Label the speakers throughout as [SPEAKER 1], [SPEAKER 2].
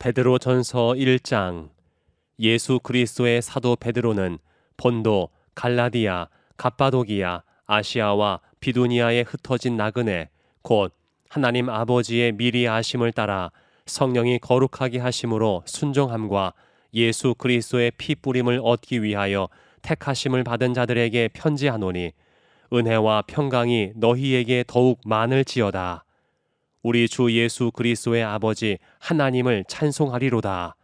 [SPEAKER 1] 베드로전서 1장. 예수 그리스도의 사도 베드로는 본도, 갈라디아, 갑바도기아, 아시아와 비두니아에 흩어진 나그네 곧 하나님 아버지의 미리 아심을 따라 성령이 거룩하게 하심으로 순종함과 예수 그리스도의 피 뿌림을 얻기 위하여 택하심을 받은 자들에게 편지하노니 은혜와 평강이 너희에게 더욱 많을지어다. 우리 주 예수 그리스도의 아버지 하나님을 찬송하리로다.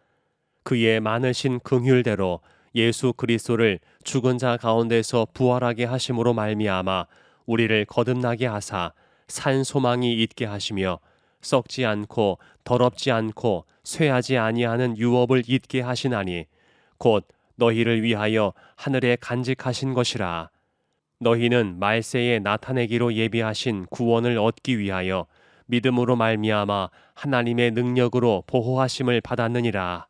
[SPEAKER 1] 그의 많으신 긍휼대로 예수 그리스도를 죽은 자 가운데서 부활하게 하심으로 말미암아 우리를 거듭나게 하사 산 소망이 있게 하시며 썩지 않고 더럽지 않고 쇠하지 아니하는 유업을 잊게 하시나니 곧 너희를 위하여 하늘에 간직하신 것이라. 너희는 말세에 나타내기로 예비하신 구원을 얻기 위하여 믿음으로 말미암아 하나님의 능력으로 보호하심을 받았느니라.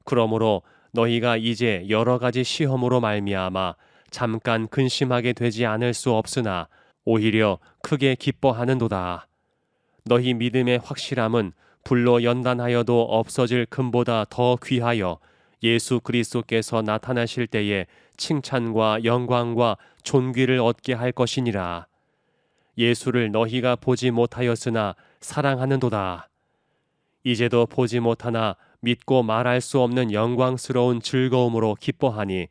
[SPEAKER 1] 그러므로 너희가 이제 여러 가지 시험으로 말미암아 잠깐 근심하게 되지 않을 수 없으나 오히려 크게 기뻐하는도다. 너희 믿음의 확실함은 불로 연단하여도 없어질 금보다 더 귀하여 예수 그리스도께서 나타나실 때에 칭찬과 영광과 존귀를 얻게 할 것이니라. 예수를 너희가 보지 못하였으나 사랑하는도다. 이제도 보지 못하나 믿고 말할 수 없는 영광스러운 즐거움으로 기뻐하니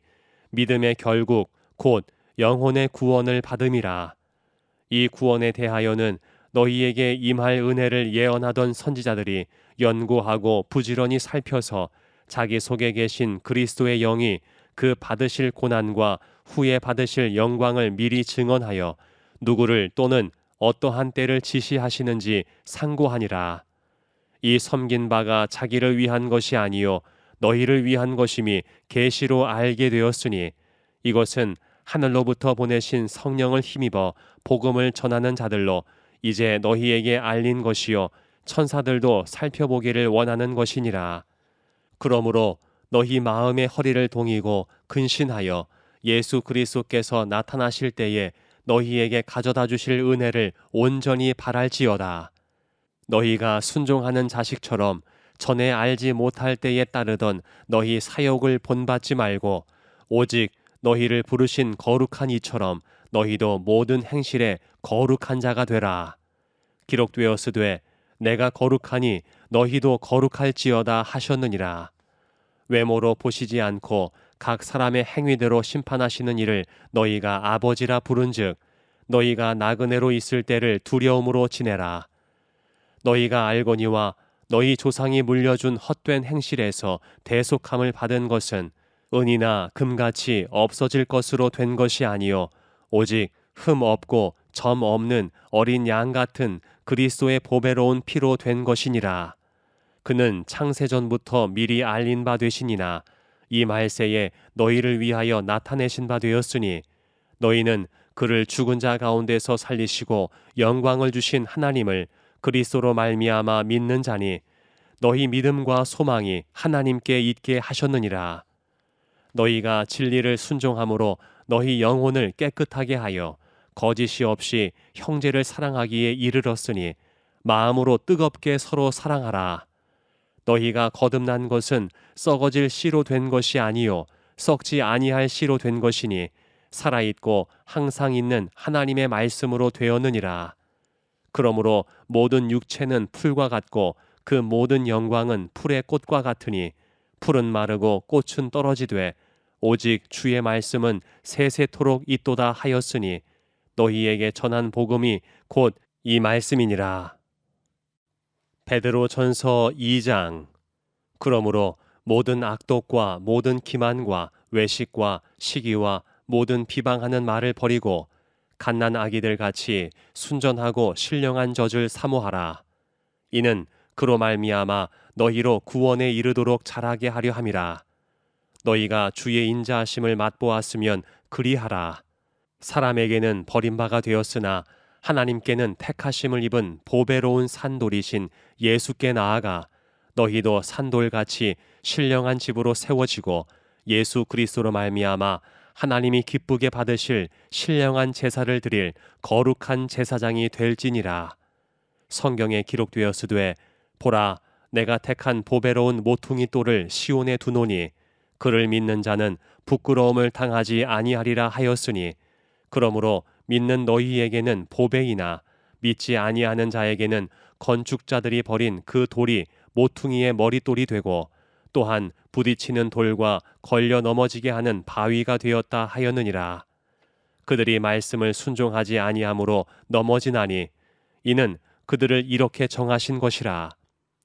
[SPEAKER 1] 믿음의 결국 곧 영혼의 구원을 받음이라. 이 구원에 대하여는 너희에게 임할 은혜를 예언하던 선지자들이 연구하고 부지런히 살펴서 자기 속에 계신 그리스도의 영이 그 받으실 고난과 후에 받으실 영광을 미리 증언하여 누구를 또는 어떠한 때를 지시하시는지 상고하니라. 이 섬긴 바가 자기를 위한 것이 아니요 너희를 위한 것임이 계시로 알게 되었으니 이것은 하늘로부터 보내신 성령을 힘입어 복음을 전하는 자들로 이제 너희에게 알린 것이요 천사들도 살펴보기를 원하는 것이니라. 그러므로 너희 마음의 허리를 동이고 근신하여 예수 그리스도께서 나타나실 때에 너희에게 가져다 주실 은혜를 온전히 바랄지어다. 너희가 순종하는 자식처럼 전에 알지 못할 때에 따르던 너희 사욕을 본받지 말고 오직 너희를 부르신 거룩한 이처럼 너희도 모든 행실에 거룩한 자가 되라. 기록되었으되 내가 거룩하니 너희도 거룩할지어다 하셨느니라. 외모로 보시지 않고 각 사람의 행위대로 심판하시는 이를 너희가 아버지라 부른즉 너희가 나그네로 있을 때를 두려움으로 지내라. 너희가 알거니와 너희 조상이 물려준 헛된 행실에서 대속함을 받은 것은 은이나 금같이 없어질 것으로 된 것이 아니요 오직 흠 없고 점 없는 어린 양 같은 그리스도의 보배로운 피로 된 것이니라. 그는 창세전부터 미리 알린 바 되시니나 이 말세에 너희를 위하여 나타내신 바 되었으니 너희는 그를 죽은 자 가운데서 살리시고 영광을 주신 하나님을 그리스도로 말미암아 믿는 자니 너희 믿음과 소망이 하나님께 있게 하셨느니라. 너희가 진리를 순종함으로 너희 영혼을 깨끗하게 하여 거짓이 없이 형제를 사랑하기에 이르렀으니 마음으로 뜨겁게 서로 사랑하라. 너희가 거듭난 것은 썩어질 씨로 된 것이 아니요 썩지 아니할 씨로 된 것이니 살아있고 항상 있는 하나님의 말씀으로 되었느니라. 그러므로 모든 육체는 풀과 같고 그 모든 영광은 풀의 꽃과 같으니 풀은 마르고 꽃은 떨어지되 오직 주의 말씀은 세세토록 있도다 하였으니 너희에게 전한 복음이 곧 이 말씀이니라. 베드로전서 2장. 그러므로 모든 악독과 모든 기만과 외식과 시기와 모든 비방하는 말을 버리고 갓난 아기들 같이 순전하고 신령한 젖을 사모하라. 이는 그로 말미암아 너희로 구원에 이르도록 자라게 하려 함이라. 너희가 주의 인자하심을 맛보았으면 그리하라. 사람에게는 버림바가 되었으나 하나님께는 택하심을 입은 보배로운 산돌이신 예수께 나아가 너희도 산돌같이 신령한 집으로 세워지고 예수 그리스도로 말미암아 하나님이 기쁘게 받으실 신령한 제사를 드릴 거룩한 제사장이 될지니라. 성경에 기록되었으되 보라 내가 택한 보배로운 모퉁이 돌을 시온에 두노니 그를 믿는 자는 부끄러움을 당하지 아니하리라 하였으니 그러므로 믿는 너희에게는 보배이나 믿지 아니하는 자에게는 건축자들이 버린 그 돌이 모퉁이의 머릿돌이 되고 또한 부딪히는 돌과 걸려 넘어지게 하는 바위가 되었다 하였느니라. 그들이 말씀을 순종하지 아니하므로 넘어지나니 이는 그들을 이렇게 정하신 것이라.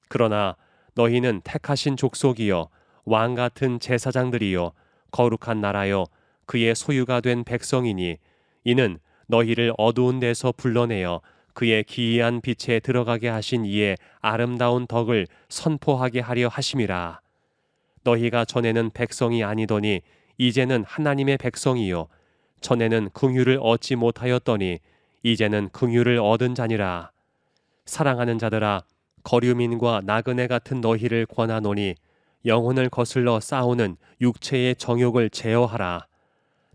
[SPEAKER 1] 그러나 너희는 택하신 족속이요 왕 같은 제사장들이요 거룩한 나라요 그의 소유가 된 백성이니 이는 너희를 어두운 데서 불러내어 그의 기이한 빛에 들어가게 하신 이의 아름다운 덕을 선포하게 하려 하심이라. 너희가 전에는 백성이 아니더니 이제는 하나님의 백성이요 전에는 긍휼을 얻지 못하였더니 이제는 긍휼을 얻은 자니라. 사랑하는 자들아, 거류민과 나그네 같은 너희를 권하노니 영혼을 거슬러 싸우는 육체의 정욕을 제어하라.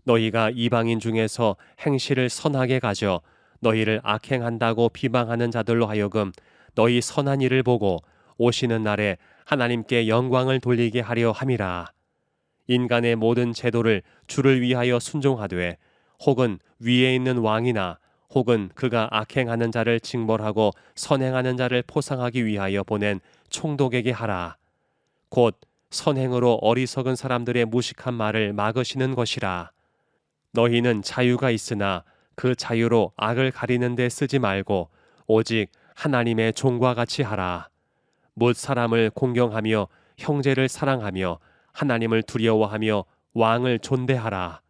[SPEAKER 1] 너희가 이방인 중에서 행실을 선하게 가져 너희를 악행한다고 비방하는 자들로 하여금 너희 선한 일을 보고 오시는 날에 하나님께 영광을 돌리게 하려 함이라. 인간의 모든 제도를 주를 위하여 순종하되 혹은 위에 있는 왕이나 혹은 그가 악행하는 자를 징벌하고 선행하는 자를 포상하기 위하여 보낸 총독에게 하라. 곧 선행으로 어리석은 사람들의 무식한 말을 막으시는 것이라. 너희는 자유가 있으나 그 자유로 악을 가리는 데 쓰지 말고 오직 하나님의 종과 같이 하라. 못 사람을 공경하며 형제를 사랑하며 하나님을 두려워하며 왕을 존대하라.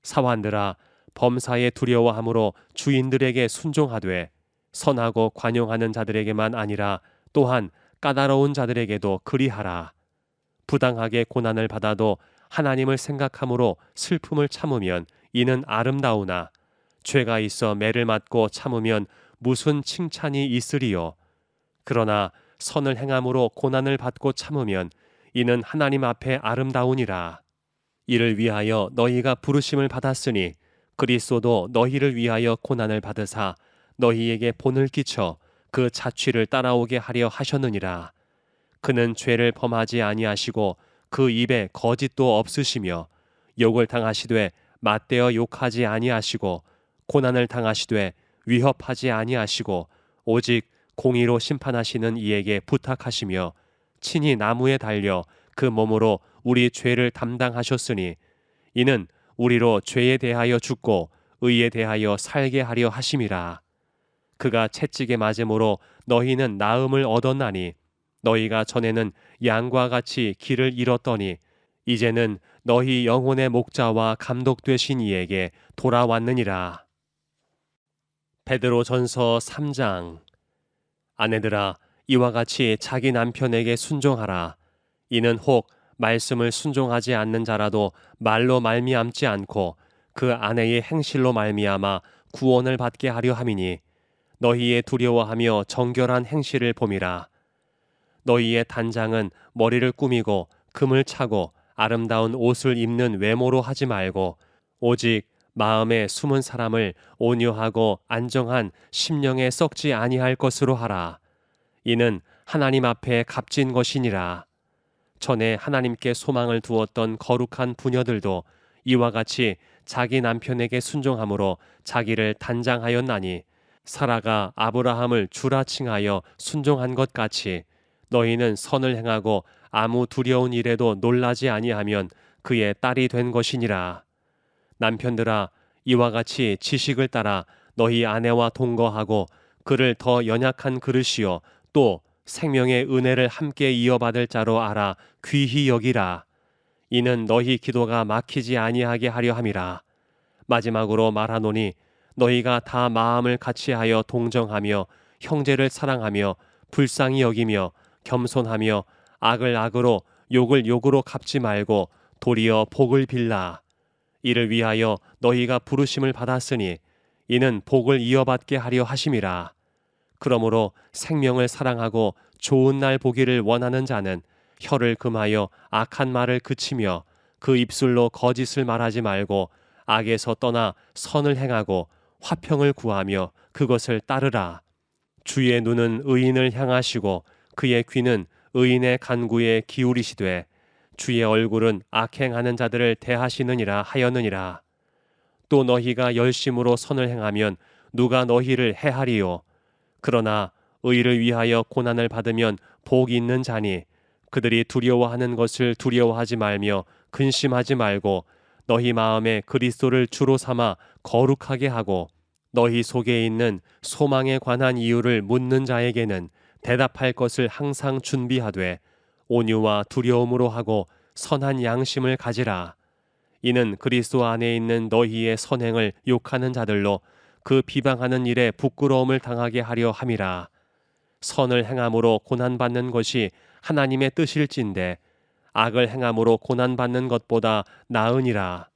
[SPEAKER 1] 사환들아, 범사에 두려워함으로 주인들에게 순종하되 선하고 관용하는 자들에게만 아니라 또한 까다로운 자들에게도 그리하라. 부당하게 고난을 받아도 하나님을 생각함으로 슬픔을 참으면 이는 아름다우나 죄가 있어 매를 맞고 참으면 무슨 칭찬이 있으리요. 그러나 선을 행함으로 고난을 받고 참으면 이는 하나님 앞에 아름다우니라. 이를 위하여 너희가 부르심을 받았으니 그리스도도 너희를 위하여 고난을 받으사 너희에게 본을 끼쳐 그 자취를 따라오게 하려 하셨느니라. 그는 죄를 범하지 아니하시고 그 입에 거짓도 없으시며 욕을 당하시되 맞대어 욕하지 아니하시고 고난을 당하시되 위협하지 아니하시고 오직 공의로 심판하시는 이에게 부탁하시며 친히 나무에 달려 그 몸으로 우리 죄를 담당하셨으니 이는 우리로 죄에 대하여 죽고 의에 대하여 살게 하려 하심이라. 그가 채찍에 맞음으로 너희는 나음을 얻었나니 너희가 전에는 양과 같이 길을 잃었더니 이제는 너희 영혼의 목자와 감독 되신 이에게 돌아왔느니라. 베드로전서 3장. 아내들아, 이와 같이 자기 남편에게 순종하라. 이는 혹 말씀을 순종하지 않는 자라도 말로 말미암지 않고 그 아내의 행실로 말미암아 구원을 받게 하려 함이니 너희의 두려워하며 정결한 행실을 봄이라. 너희의 단장은 머리를 꾸미고 금을 차고 아름다운 옷을 입는 외모로 하지 말고 오직 마음에 숨은 사람을 온유하고 안정한 심령에 썩지 아니할 것으로 하라. 이는 하나님 앞에 값진 것이니라. 전에 하나님께 소망을 두었던 거룩한 부녀들도 이와 같이 자기 남편에게 순종함으로 자기를 단장하였나니 사라가 아브라함을 주라 칭하여 순종한 것 같이 너희는 선을 행하고 아무 두려운 일에도 놀라지 아니하면 그의 딸이 된 것이니라. 남편들아, 이와 같이 지식을 따라 너희 아내와 동거하고 그를 더 연약한 그릇이요 또 생명의 은혜를 함께 이어받을 자로 알아 귀히 여기라. 이는 너희 기도가 막히지 아니하게 하려 함이라. 마지막으로 말하노니 너희가 다 마음을 같이하여 동정하며 형제를 사랑하며 불쌍히 여기며 겸손하며 악을 악으로 욕을 욕으로 갚지 말고 도리어 복을 빌라. 이를 위하여 너희가 부르심을 받았으니 이는 복을 이어받게 하려 하심이라. 그러므로 생명을 사랑하고 좋은 날 보기를 원하는 자는 혀를 금하여 악한 말을 그치며 그 입술로 거짓을 말하지 말고 악에서 떠나 선을 행하고 화평을 구하며 그것을 따르라. 주의 눈은 의인을 향하시고 그의 귀는 의인의 간구에 기울이시되 주의 얼굴은 악행하는 자들을 대하시느니라 하였느니라. 또 너희가 열심으로 선을 행하면 누가 너희를 해하리요. 그러나 의를 위하여 고난을 받으면 복이 있는 자니 그들이 두려워하는 것을 두려워하지 말며 근심하지 말고 너희 마음에 그리스도를 주로 삼아 거룩하게 하고 너희 속에 있는 소망에 관한 이유를 묻는 자에게는 대답할 것을 항상 준비하되 온유와 두려움으로 하고 선한 양심을 가지라. 이는 그리스도 안에 있는 너희의 선행을 욕하는 자들로 그 비방하는 일에 부끄러움을 당하게 하려 함이라. 선을 행함으로 고난받는 것이 하나님의 뜻일진데 악을 행함으로 고난받는 것보다 나으니라.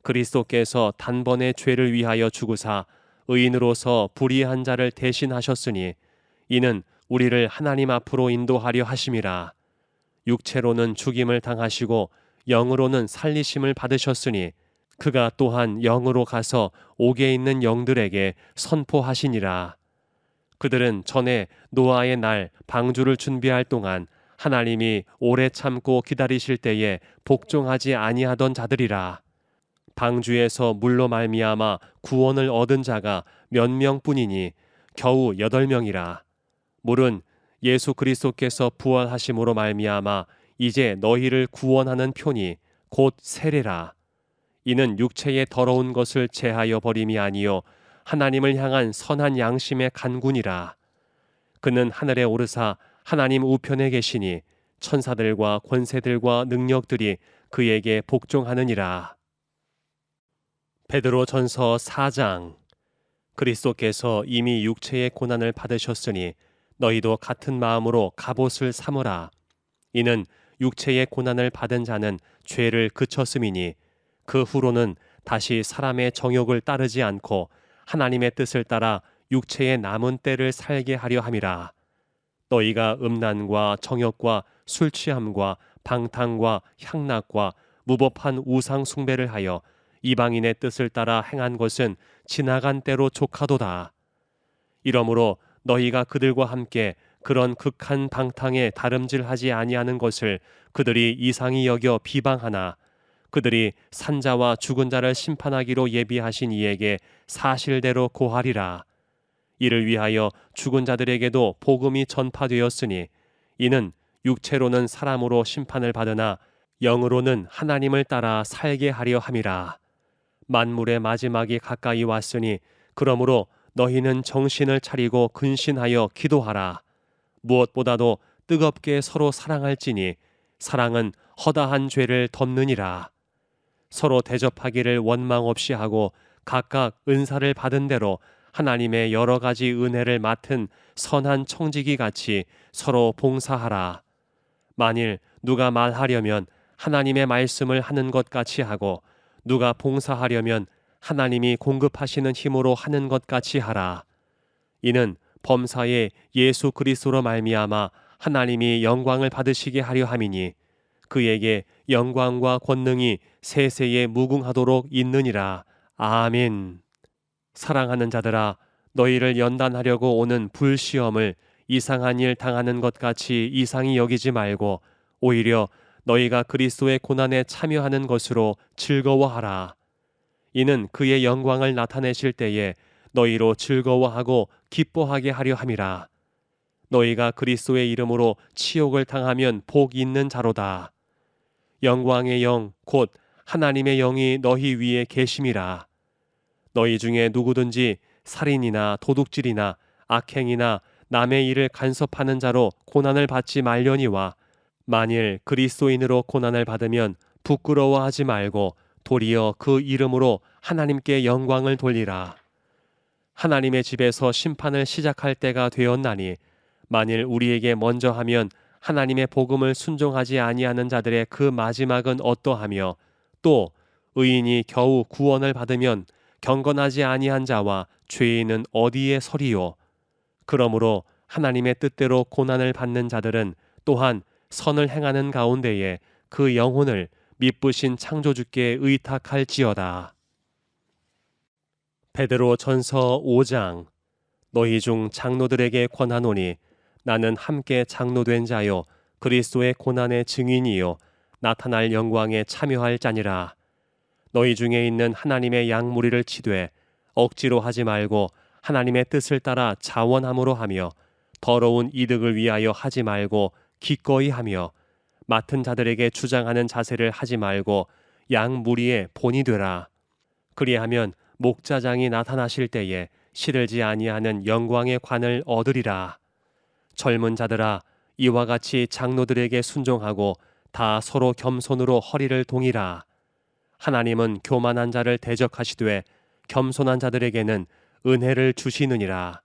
[SPEAKER 1] 그리스도께서 단번에 죄를 위하여 죽으사 의인으로서 불의한 자를 대신하셨으니 이는 우리를 하나님 앞으로 인도하려 하심이라. 육체로는 죽임을 당하시고 영으로는 살리심을 받으셨으니 그가 또한 영으로 가서 옥에 있는 영들에게 선포하시니라. 그들은 전에 노아의 날 방주를 준비할 동안 하나님이 오래 참고 기다리실 때에 복종하지 아니하던 자들이라. 방주에서 물로 말미암아 구원을 얻은 자가 몇 명뿐이니 겨우 8명이라. 물은 예수 그리스도께서 부활하심으로 말미암아 이제 너희를 구원하는 표니 곧 세례라. 이는 육체의 더러운 것을 제하여 버림이 아니요 하나님을 향한 선한 양심의 간군이라. 그는 하늘에 오르사 하나님 우편에 계시니 천사들과 권세들과 능력들이 그에게 복종하느니라. 베드로전서 4장. 그리스도께서 이미 육체의 고난을 받으셨으니 너희도 같은 마음으로 갑옷을 삼으라. 이는 육체의 고난을 받은 자는 죄를 그쳤음이니 그 후로는 다시 사람의 정욕을 따르지 않고 하나님의 뜻을 따라 육체의 남은 때를 살게 하려 함이라. 너희가 음란과 정욕과 술 취함과 방탕과 향락과 무법한 우상 숭배를 하여 이방인의 뜻을 따라 행한 것은 지나간 때로 족하도다. 이러므로 너희가 그들과 함께 그런 극한 방탕에 다름질하지 아니하는 것을 그들이 이상히 여겨 비방하나 그들이 산자와 죽은 자를 심판하기로 예비하신 이에게 사실대로 고하리라. 이를 위하여 죽은 자들에게도 복음이 전파되었으니 이는 육체로는 사람으로 심판을 받으나 영으로는 하나님을 따라 살게 하려 함이라. 만물의 마지막이 가까이 왔으니 그러므로 너희는 정신을 차리고 근신하여 기도하라. 무엇보다도 뜨겁게 서로 사랑할지니 사랑은 허다한 죄를 덮느니라. 서로 대접하기를 원망 없이 하고 각각 은사를 받은 대로 하나님의 여러 가지 은혜를 맡은 선한 청지기 같이 서로 봉사하라. 만일 누가 말하려면 하나님의 말씀을 하는 것 같이 하고 누가 봉사하려면 하나님이 공급하시는 힘으로 하는 것 같이 하라. 이는 범사에 예수 그리스도로 말미암아 하나님이 영광을 받으시게 하려 함이니 그에게 영광과 권능이 세세에 무궁하도록 있느니라. 아멘. 사랑하는 자들아, 너희를 연단하려고 오는 불시험을 이상한 일 당하는 것 같이 이상히 여기지 말고 오히려 너희가 그리스도의 고난에 참여하는 것으로 즐거워하라. 이는 그의 영광을 나타내실 때에 너희로 즐거워하고 기뻐하게 하려 함이라. 너희가 그리스도의 이름으로 치욕을 당하면 복이 있는 자로다. 영광의 영 곧 하나님의 영이 너희 위에 계심이라. 너희 중에 누구든지 살인이나 도둑질이나 악행이나 남의 일을 간섭하는 자로 고난을 받지 말려니와 만일 그리스도인으로 고난을 받으면 부끄러워하지 말고 도리어 그 이름으로 하나님께 영광을 돌리라. 하나님의 집에서 심판을 시작할 때가 되었나니 만일 우리에게 먼저 하면 하나님의 복음을 순종하지 아니하는 자들의 그 마지막은 어떠하며 또 의인이 겨우 구원을 받으면 경건하지 아니한 자와 죄인은 어디에 서리요. 그러므로 하나님의 뜻대로 고난을 받는 자들은 또한 선을 행하는 가운데에 그 영혼을 미쁘신 창조주께 의탁할지어다. 베드로전서 5장. 너희 중 장로들에게 권하노니 나는 함께 장로된 자요 그리스도의 고난의 증인이요 나타날 영광에 참여할 자니라. 너희 중에 있는 하나님의 양 무리를 치되 억지로 하지 말고 하나님의 뜻을 따라 자원함으로 하며 더러운 이득을 위하여 하지 말고 기꺼이 하며 맡은 자들에게 주장하는 자세를 하지 말고 양 무리의 본이 되라. 그리하면 목자장이 나타나실 때에 시들지 아니하는 영광의 관을 얻으리라. 젊은 자들아, 이와 같이 장로들에게 순종하고 다 서로 겸손으로 허리를 동이라. 하나님은 교만한 자를 대적하시되 겸손한 자들에게는 은혜를 주시느니라.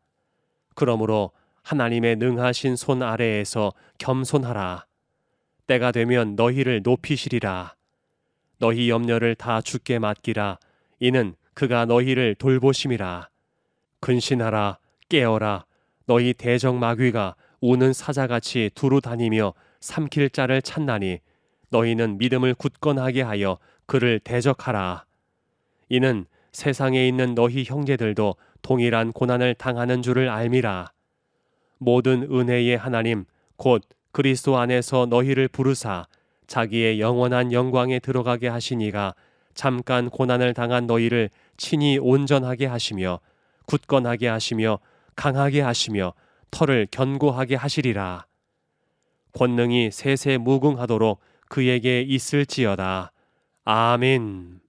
[SPEAKER 1] 그러므로 하나님의 능하신 손 아래에서 겸손하라. 때가 되면 너희를 높이시리라. 너희 염려를 다 주께 맡기라. 이는 그가 너희를 돌보심이라. 근신하라, 깨어라. 너희 대적 마귀가 우는 사자같이 두루 다니며 삼킬 자를 찾나니 너희는 믿음을 굳건하게 하여 그를 대적하라. 이는 세상에 있는 너희 형제들도 동일한 고난을 당하는 줄을 알미라. 모든 은혜의 하나님 곧 그리스도 안에서 너희를 부르사 자기의 영원한 영광에 들어가게 하시니가 잠깐 고난을 당한 너희를 친히 온전하게 하시며 굳건하게 하시며 강하게 하시며 털을 견고하게 하시리라. 권능이 세세 무궁하도록 그에게 있을지어다. 아멘.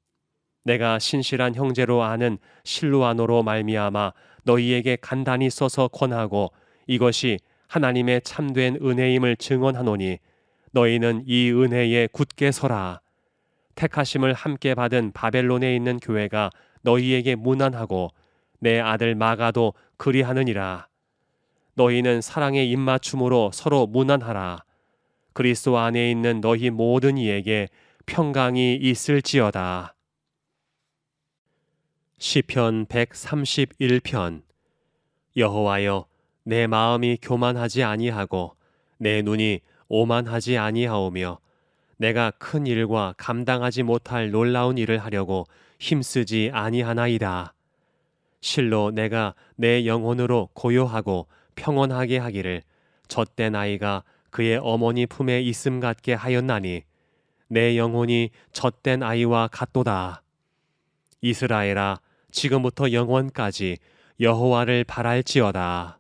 [SPEAKER 1] 내가 신실한 형제로 아는 실로아노로 말미암아 너희에게 간단히 써서 권하고 이것이 하나님의 참된 은혜임을 증언하노니 너희는 이 은혜에 굳게 서라. 택하심을 함께 받은 바벨론에 있는 교회가 너희에게 문안하고 내 아들 마가도 그리하느니라. 너희는 사랑의 입맞춤으로 서로 문안하라. 그리스도 안에 있는 너희 모든 이에게 평강이 있을지어다. 시편 131편. 여호와여, 내 마음이 교만하지 아니하고 내 눈이 오만하지 아니하오며 내가 큰 일과 감당하지 못할 놀라운 일을 하려고 힘쓰지 아니하나이다. 실로 내가 내 영혼으로 고요하고 평온하게 하기를 젖된 아이가 그의 어머니 품에 있음 같게 하였나니 내 영혼이 젖된 아이와 같도다. 이스라엘아, 지금부터 영원까지 여호와를 바랄지어다.